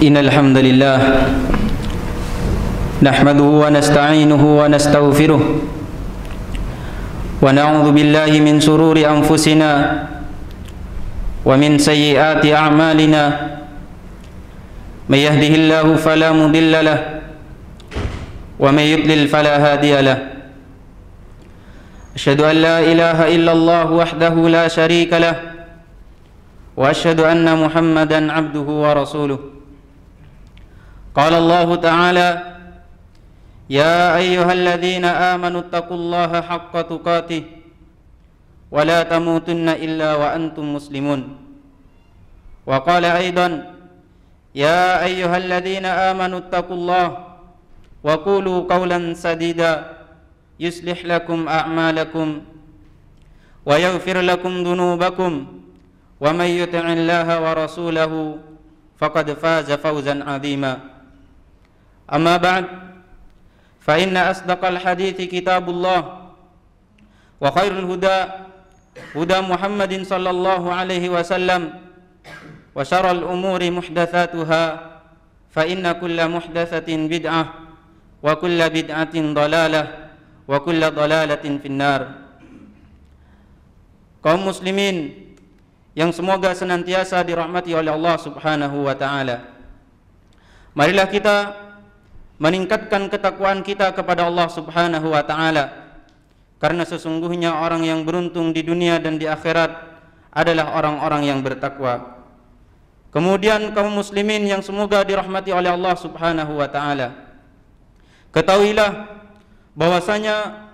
إن الحمد لله نحمده ونستعينه ونستغفره ونعوذ بالله من شرور أنفسنا ومن سيئات أعمالنا من يهده الله فلا مضل له ومن يضلل فلا هادي له أشهد أن لا إله إلا الله وحده لا شريك له وأشهد أن محمدا عبده ورسوله قال الله تعالى يا أيها الذين آمنوا اتقوا الله حق تقاته ولا تموتن إلا وأنتم مسلمون وقال أيضا يا أيها الذين آمنوا اتقوا الله وقولوا قولا سديدا يصلح لكم أعمالكم ويغفر لكم ذنوبكم ومن يطع الله ورسوله فقد فاز فوزا عظيما أما بعد فإن أصدق الحديث كتاب الله وخير الهدى هدى محمد صلى الله عليه وسلم وشر الأمور محدثاتها فإن كل محدثة بدعة وكل بدعة ضلالة وكل ضلالة في النار. Kaum muslimin yang semoga senantiasa dirahmati oleh Allah Subhanahu wa taala. Marilah kita meningkatkan ketakwaan kita kepada Allah Subhanahu wa taala, karena sesungguhnya orang yang beruntung di dunia dan di akhirat adalah orang-orang yang bertakwa. Kemudian kaum muslimin yang semoga dirahmati oleh Allah Subhanahu wa taala, ketahuilah bahwasanya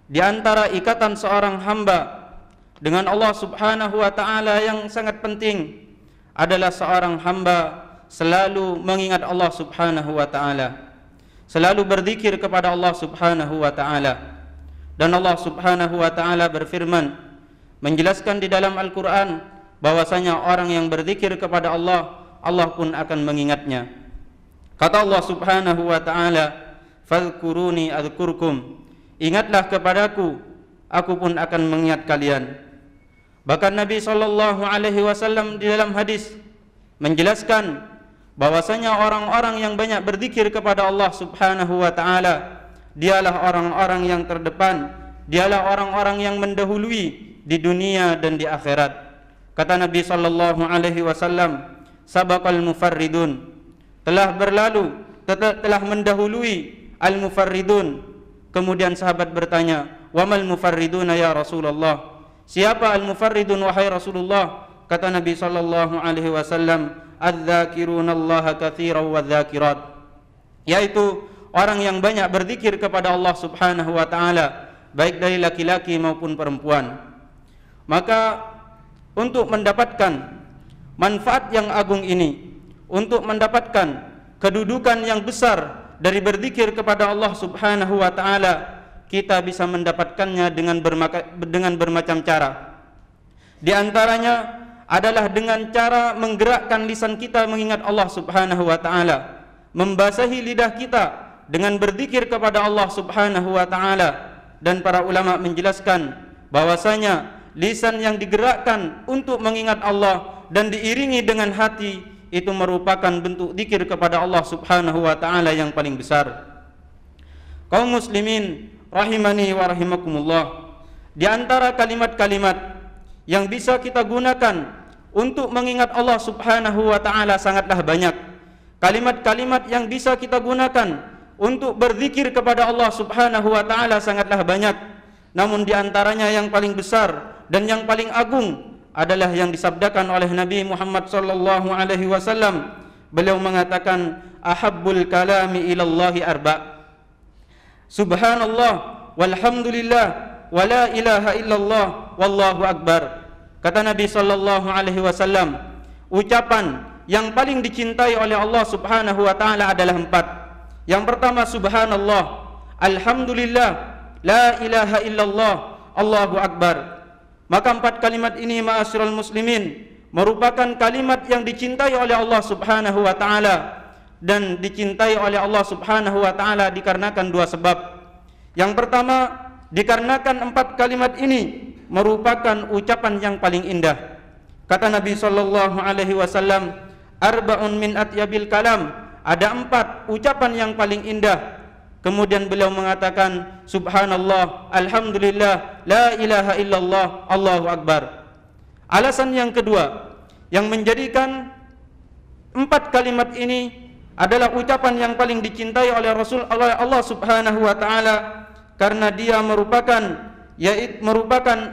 di antara ikatan seorang hamba dengan Allah Subhanahu wa taala yang sangat penting adalah seorang hamba selalu mengingat Allah Subhanahu wa taala, selalu berzikir kepada Allah Subhanahu wa taala. Dan Allah Subhanahu wa taala berfirman menjelaskan di dalam Al-Qur'an bahwasanya orang yang berzikir kepada Allah, Allah pun akan mengingatnya. Kata Allah Subhanahu wa taala, "Fadhkuruni adzkurkum." Ingatlah kepadaku, aku pun akan mengingat kalian. Bahkan Nabi sallallahu alaihi wasallam di dalam hadis menjelaskan bahwasanya orang-orang yang banyak berzikir kepada Allah Subhanahu wa taala, dialah orang-orang yang terdepan, dialah orang-orang yang mendahului di dunia dan di akhirat. Kata Nabi sallallahu alaihi wasallam, "Sabaqal mufarridun." Telah berlalu, telah mendahului al-mufarridun. Kemudian sahabat bertanya, "Wamal mufarriduna ya Rasulullah?" Siapa al-mufarridun wahai Rasulullah? Kata Nabi sallallahu alaihi wasallam, "Adz-dzakirunallaha katsiran wadz-dzakirat." Yaitu orang yang banyak berzikir kepada Allah Subhanahu wa taala, baik dari laki-laki maupun perempuan. Maka untuk mendapatkan manfaat yang agung ini, untuk mendapatkan kedudukan yang besar dari berzikir kepada Allah Subhanahu wa taala, kita bisa mendapatkannya dengan bermacam cara. Di antaranya adalah dengan cara menggerakkan lisan kita mengingat Allah Subhanahu wa taala, membasahi lidah kita dengan berzikir kepada Allah Subhanahu wa taala. Dan para ulama menjelaskan bahwasanya lisan yang digerakkan untuk mengingat Allah dan diiringi dengan hati itu merupakan bentuk zikir kepada Allah Subhanahu wa taala yang paling besar. Kaum muslimin rahimani wa rahimakumullah, di antara kalimat-kalimat yang bisa kita gunakan untuk mengingat Allah Subhanahu wa taala sangatlah banyak. Kalimat-kalimat yang bisa kita gunakan untuk berzikir kepada Allah Subhanahu wa taala sangatlah banyak. Namun di antaranya yang paling besar dan yang paling agung adalah yang disabdakan oleh Nabi Muhammad sallallahu alaihi wasallam. Beliau mengatakan, "Ahabbul kalami ilallahi arba'. Subhanallah walhamdulillah wa la ilaha illallah wallahu akbar." Kata Nabi sallallahu alaihi wasallam, ucapan yang paling dicintai oleh Allah Subhanahu wa taala adalah 4. Yang pertama subhanallah, alhamdulillah, la ilaha illallah, Allahu akbar. Maka 4 kalimat ini ma'asyiral muslimin merupakan kalimat yang dicintai oleh Allah Subhanahu wa taala, dan dicintai oleh Allah Subhanahu wa taala dikarenakan 2 sebab. Yang pertama, dikarenakan 4 kalimat ini merupakan ucapan yang paling indah. Kata Nabi sallallahu alaihi wasallam, arba'un min atyabil kalam, ada 4 ucapan yang paling indah. Kemudian beliau mengatakan subhanallah, alhamdulillah, la ilaha illallah, Allahu akbar. Alasan yang kedua yang menjadikan 4 kalimat ini adalah ucapan yang paling dicintai oleh Rasul Allah Subhanahu wa taala, karena dia merupakan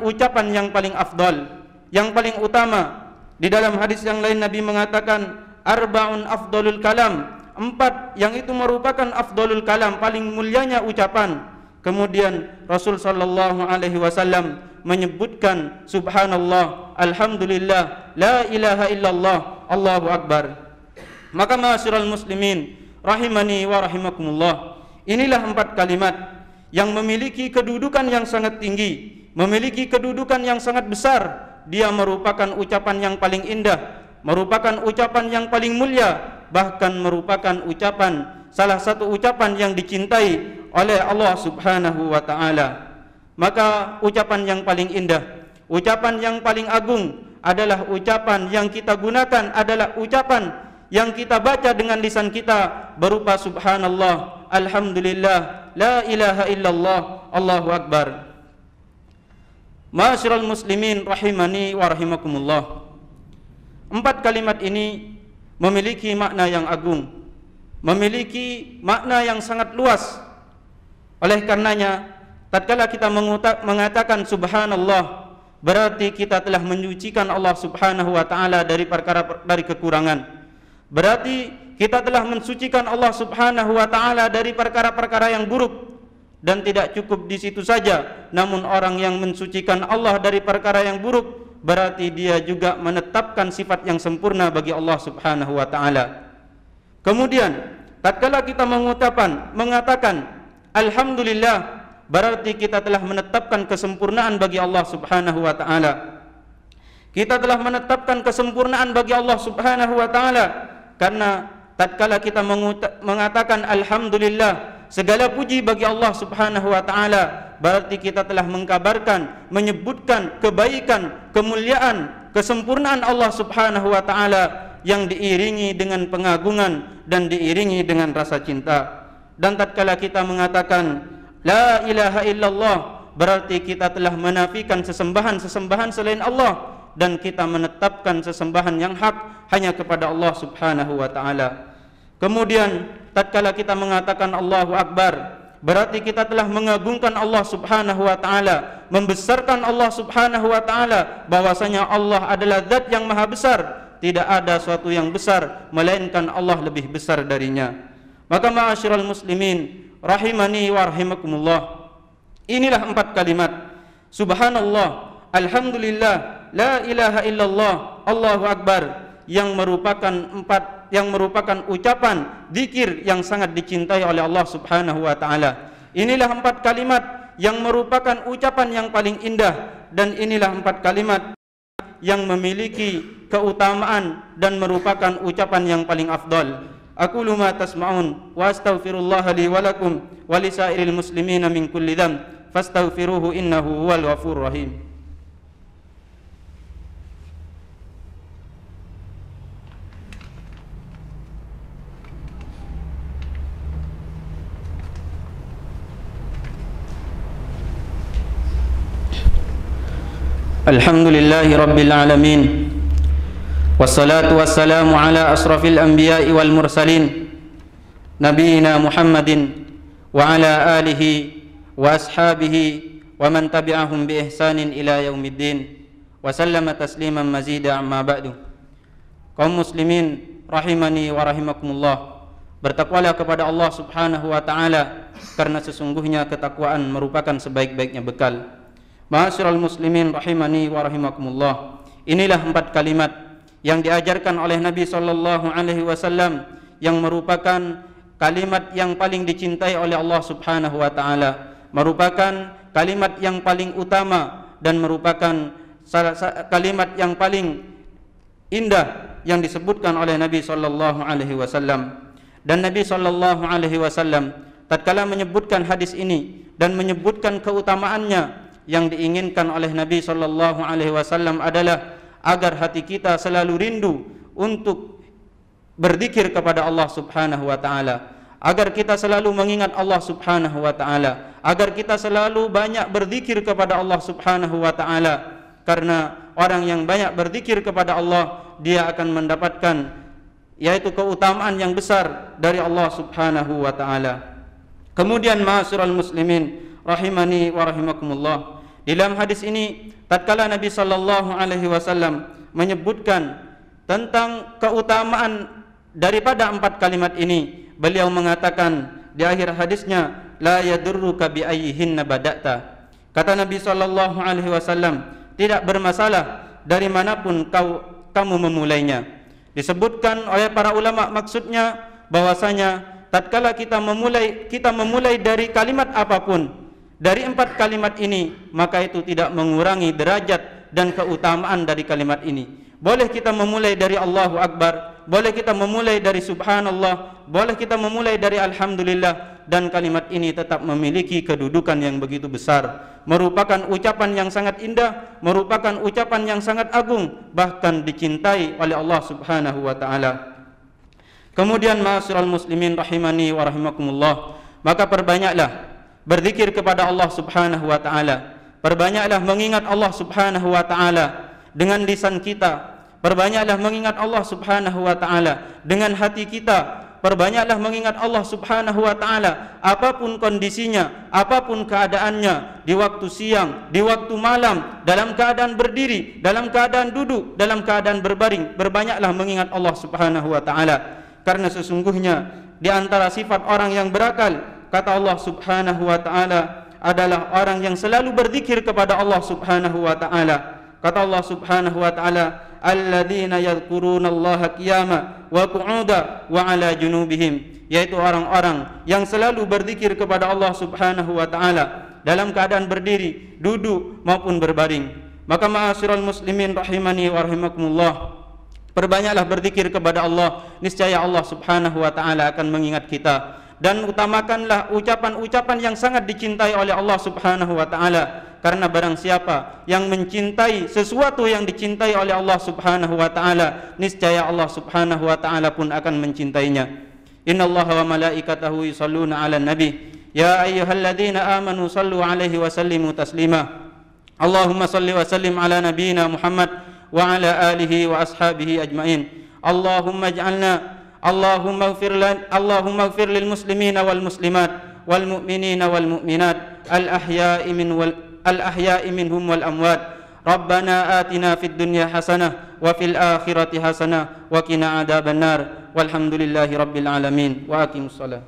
ucapan yang paling afdal, yang paling utama. Di dalam hadis yang lain Nabi mengatakan arba'un afdalul kalam, 4 yang itu merupakan afdalul kalam, paling mulianya ucapan. Kemudian Rasul sallallahu alaihi wasallam menyebutkan subhanallah, alhamdulillah, la ilaha illallah, Allahu akbar. Maka ma'asyiral muslimin rahimani wa rahimakumullah, inilah 4 kalimat yang memiliki kedudukan yang sangat tinggi, memiliki kedudukan yang sangat besar. Dia merupakan ucapan yang paling indah, merupakan ucapan yang paling mulia, bahkan merupakan salah satu ucapan yang dicintai oleh Allah Subhanahu wa taala. Maka ucapan yang paling indah, ucapan yang paling agung adalah ucapan yang kita gunakan, adalah ucapan yang kita baca dengan lisan kita berupa subhanallah, alhamdulillah, la ilaha illallah, Allahu akbar. Ma'asyiral muslimin rahimani wa rahimakumullah, 4 kalimat ini memiliki makna yang agung, memiliki makna yang sangat luas. Oleh karenanya, tatkala kita mengatakan subhanallah, berarti kita telah menyucikan Allah Subhanahu wa taala dari kekurangan. Berarti kita telah mensucikan Allah Subhanahu wa taala dari perkara-perkara yang buruk. Dan tidak cukup di situ saja, namun orang yang mensucikan Allah dari perkara yang buruk, berarti dia juga menetapkan sifat yang sempurna bagi Allah Subhanahu wa taala. Kemudian tatkala kita mengatakan alhamdulillah, berarti kita telah menetapkan kesempurnaan bagi Allah Subhanahu wa taala. Kita telah menetapkan kesempurnaan bagi Allah Subhanahu wa taala, karena tatkala kita mengatakan alhamdulillah, segala puji bagi Allah Subhanahu wa taala, berarti kita telah mengkabarkan, menyebutkan kebaikan, kemuliaan, kesempurnaan Allah Subhanahu wa taala yang diiringi dengan pengagungan dan diiringi dengan rasa cinta. Dan tatkala kita mengatakan la ilaha illallah, berarti kita telah menafikan sesembahan selain Allah, dan kita menetapkan sesembahan yang hak hanya kepada Allah Subhanahu wa taala. Kemudian tatkala kita mengatakan Allahu akbar, berarti kita telah mengagungkan Allah Subhanahu wa taala, membesarkan Allah Subhanahu wa taala, bahwasanya Allah adalah zat yang maha besar, tidak ada suatu yang besar melainkan Allah lebih besar darinya. Maka ma'asyiral muslimin rahimani wa rahimakumullah, inilah 4 kalimat subhanallah, alhamdulillah, la ilaha illallah, Allahu akbar, yang merupakan ucapan zikir yang sangat dicintai oleh Allah Subhanahu wa taala. Inilah 4 kalimat yang merupakan ucapan yang paling indah, dan inilah 4 kalimat yang memiliki keutamaan dan merupakan ucapan yang paling afdal. Aqulu ma tasma'un wa astaghfirullah li wa lakum wa lisairil muslimina min kulli dhanb fastaghfiruhu innahu huwal ghafurur rahim. Alhamdulillahi rabbil alamin, wassalatu wassalamu ala asrafil anbiya'i wal mursalin, nabiyina Muhammadin wa ala alihi wa ashabihi wa man tabi'ahum bi ihsanin ila yaumiddin, wa sallama tasliman mazida amma ba'du. Kaum muslimin rahimani wa rahimakumullah, bertakwalah kepada Allah Subhanahu wa taala, karena sesungguhnya ketakwaan merupakan sebaik-baiknya bekal. Ma'asyiral muslimin rahimani wa rahimakumullah, inilah 4 kalimat yang diajarkan oleh Nabi sallallahu alaihi wasallam, yang merupakan kalimat yang paling dicintai oleh Allah Subhanahu wa taala, merupakan kalimat yang paling utama, dan merupakan kalimat yang paling indah yang disebutkan oleh Nabi sallallahu alaihi wasallam. Dan Nabi sallallahu alaihi wasallam tatkala menyebutkan hadis ini dan menyebutkan keutamaannya, yang diinginkan oleh Nabi sallallahu alaihi wasallam adalah agar hati kita selalu rindu untuk berzikir kepada Allah Subhanahu wa taala, agar kita selalu mengingat Allah Subhanahu wa taala, agar kita selalu banyak berzikir kepada Allah Subhanahu wa taala. Karena orang yang banyak berzikir kepada Allah, dia akan mendapatkan yaitu keutamaan yang besar dari Allah Subhanahu wa taala. Kemudian ma'asyiral muslimin rahimani wa rahimakumullah, dalam hadis ini tatkala Nabi sallallahu alaihi wasallam menyebutkan tentang keutamaan daripada 4 kalimat ini, beliau mengatakan di akhir hadisnya, la yadurruka bi ayyihinna bada'ta. Kata Nabi sallallahu alaihi wasallam, tidak bermasalah dari manapun kamu memulainya. Disebutkan oleh para ulama maksudnya bahwasanya tatkala kita memulai dari kalimat apapun dari 4 kalimat ini, maka itu tidak mengurangi derajat dan keutamaan dari kalimat ini. Boleh kita memulai dari Allahu Akbar, boleh kita memulai dari Subhanallah, boleh kita memulai dari Alhamdulillah, dan kalimat ini tetap memiliki kedudukan yang begitu besar, merupakan ucapan yang sangat indah, merupakan ucapan yang sangat agung, bahkan dicintai oleh Allah Subhanahu wa taala. Kemudian ma'asyiral muslimin rahimani wa rahimakumullah, maka perbanyaklah berzikir kepada Allah Subhanahu wa taala, perbanyaklah mengingat Allah Subhanahu wa taala dengan lisan kita, perbanyaklah mengingat Allah Subhanahu wa taala dengan hati kita, perbanyaklah mengingat Allah Subhanahu wa taala apapun kondisinya, apapun keadaannya, di waktu siang, di waktu malam, dalam keadaan berdiri, dalam keadaan duduk, dalam keadaan berbaring, berbanyaklah mengingat Allah Subhanahu wa taala. Karena sesungguhnya di antara sifat orang yang berakal, kata Allah Subhanahu wa taala, adalah orang yang selalu berzikir kepada Allah Subhanahu wa taala. Kata Allah Subhanahu wa taala, alladzina yadhkurunallaha qiyama wa qu'uda wa 'ala junubihim, yaitu orang-orang yang selalu berzikir kepada Allah Subhanahu wa taala dalam keadaan berdiri, duduk maupun berbaring. Maka ma'asyiral muslimin rahimani wa rahimakumullah, perbanyaklah berzikir kepada Allah, niscaya Allah Subhanahu wa taala akan mengingat kita. Dan utamakanlah ucapan-ucapan yang sangat dicintai oleh Allah Subhanahu wa taala. Karena barang siapa yang mencintai sesuatu yang dicintai oleh Allah Subhanahu wa taala, niscaya Allah Subhanahu wa taala pun akan mencintainya. Innallaha wa malaikatahu yusholluna 'alan nabi, ya ayyuhalladzina amanu shallu 'alaihi wa sallimu taslima. Allahumma shalli wa sallim 'ala nabiyyina Muhammad wa 'ala alihi wa ashabihi ajmain. Allahumma ighfir lil muslimina wal muslimat wal mu'minina wal mu'minat al ahya'i minhum wal amwat. Rabbana atina fid dunya hasanah wa fil akhirati hasanah wa qina adzabannar. Walhamdulillahi rabbil alamin. Wa aqimus shalah.